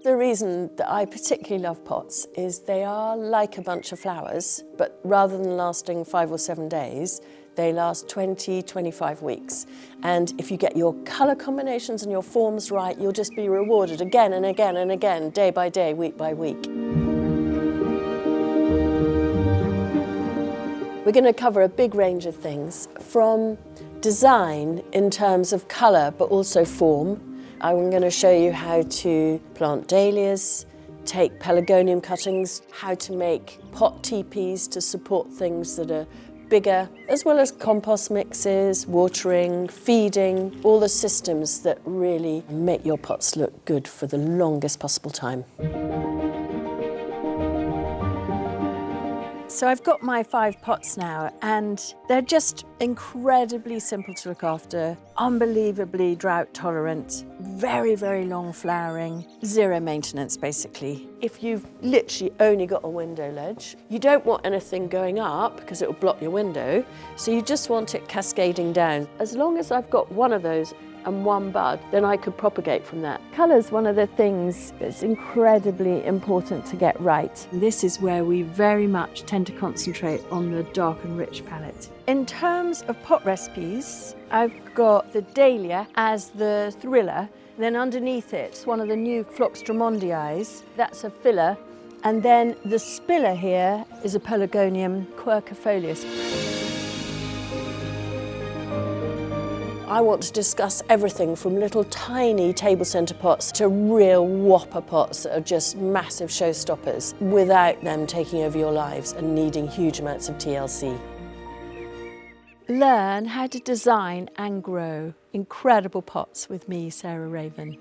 The reason that I particularly love pots is they are like a bunch of flowers, but rather than lasting 5 or 7 days, they last 20, 25 weeks. And if you get your colour combinations and your forms right, you'll just be rewarded again and again and again, day by day, week by week. We're going to cover a big range of things, from design in terms of colour, but also form. I'm going to show you how to plant dahlias, take pelargonium cuttings, how to make pot teepees to support things that are bigger, as well as compost mixes, watering, feeding, all the systems that really make your pots look good for the longest possible time. So I've got my 5 pots now, and they're just incredibly simple to look after, unbelievably drought tolerant, very, very long flowering, zero maintenance basically. If you've literally only got a window ledge, you don't want anything going up because it will block your window, so you just want it cascading down. As long as I've got one of those and one bud, then I could propagate from that. Colour's one of the things that's incredibly important to get right. This is where we very much tend to concentrate on the dark and rich palette. In terms of pot recipes, I've got the dahlia as the thriller, then underneath it's one of the new Phlox Drummondii, that's a filler, and then the spiller here is a Pelargonium quercifolius. I want to discuss everything from little tiny table centre pots to real whopper pots that are just massive showstoppers without them taking over your lives and needing huge amounts of TLC. Learn how to design and grow incredible pots with me, Sarah Raven.